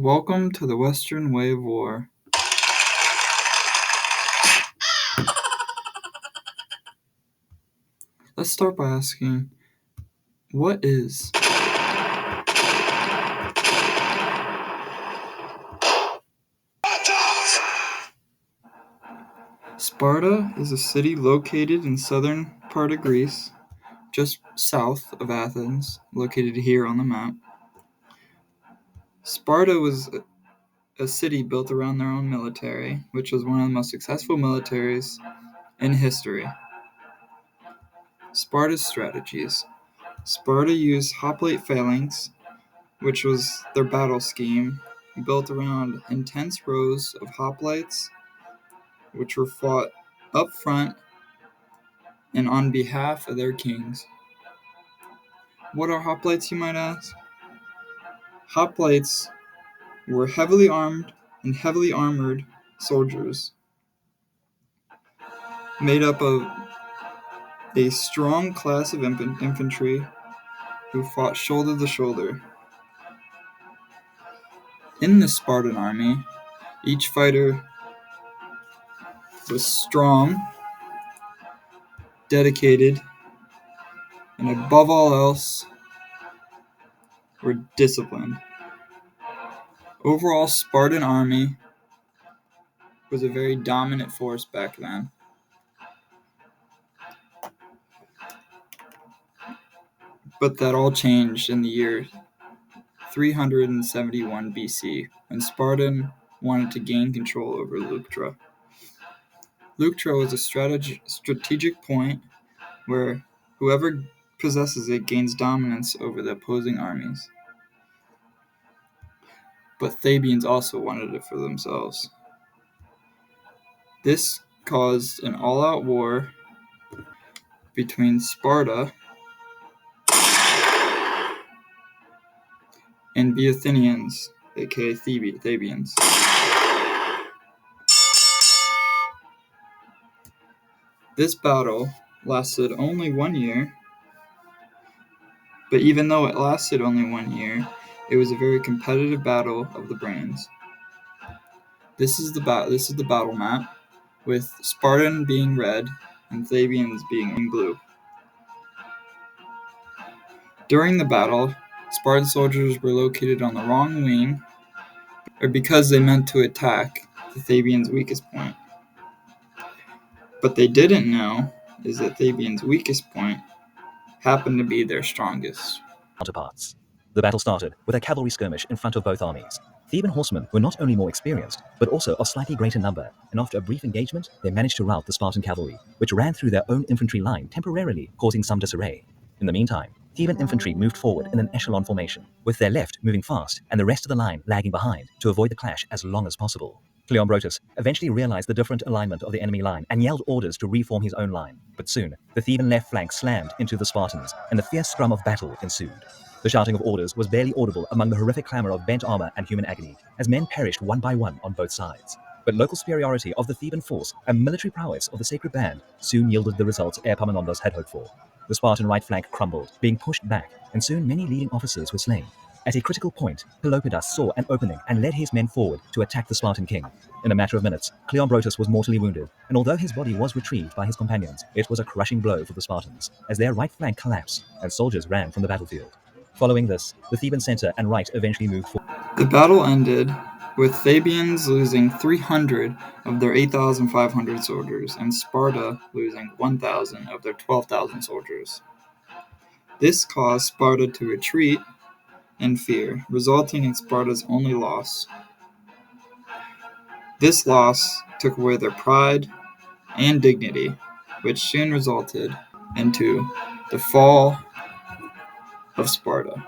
Welcome to the Western Way of War. Let's start by asking, what is? Sparta is a city located in southern part of Greece, just south of Athens, located here on the map. Sparta was a city built around their own military, which was one of the most successful militaries in history. Sparta's strategies. Sparta used hoplite phalanx, which was their battle scheme, built around intense rows of hoplites, which were fought up front and on behalf of their kings. What are hoplites, you might ask? Hoplites were heavily armed and heavily armored soldiers made up of a strong class of infantry who fought shoulder to shoulder. In the Spartan army, each fighter was strong, dedicated, and above all else, were disciplined. Overall, Spartan army was a very dominant force back then. But that all changed in the year 371 BC, when Spartan wanted to gain control over Leuctra. Leuctra was a strategic point where whoever possesses it gains dominance over the opposing armies. But Thebans also wanted it for themselves. This caused an all-out war between Sparta and the Athenians, aka Thebans. This battle lasted only 1 year, but even though it lasted only 1 year, it was a very competitive battle of the brains. This is the battle map, with Spartan being red and Thebans being blue. During the battle, Spartan soldiers were located on the wrong wing, or because they meant to attack the Thebans' weakest point. But they didn't know is that Thebans' weakest point happened to be their strongest. Counterparts. The battle started with a cavalry skirmish in front of both armies. Theban horsemen were not only more experienced, but also of slightly greater number, and after a brief engagement, they managed to rout the Spartan cavalry, which ran through their own infantry line, temporarily causing some disarray. In the meantime, Theban infantry moved forward in an echelon formation, with their left moving fast and the rest of the line lagging behind to avoid the clash as long as possible. Cleombrotus eventually realized the different alignment of the enemy line and yelled orders to reform his own line. But soon, the Theban left flank slammed into the Spartans, and a fierce scrum of battle ensued. The shouting of orders was barely audible among the horrific clamor of bent armor and human agony, as men perished one by one on both sides. But local superiority of the Theban force and military prowess of the sacred band soon yielded the results Epaminondas had hoped for. The Spartan right flank crumbled, being pushed back, and soon many leading officers were slain. At a critical point, Pelopidas saw an opening and led his men forward to attack the Spartan king. In a matter of minutes, Cleombrotus was mortally wounded, and although his body was retrieved by his companions, it was a crushing blow for the Spartans, as their right flank collapsed and soldiers ran from the battlefield. Following this, the Theban center and right eventually moved forward. The battle ended with Thebans losing 300 of their 8,500 soldiers, and Sparta losing 1,000 of their 12,000 soldiers. This caused Sparta to retreat in fear, resulting in Sparta's only loss. This loss took away their pride and dignity, which soon resulted into the fall of Sparta.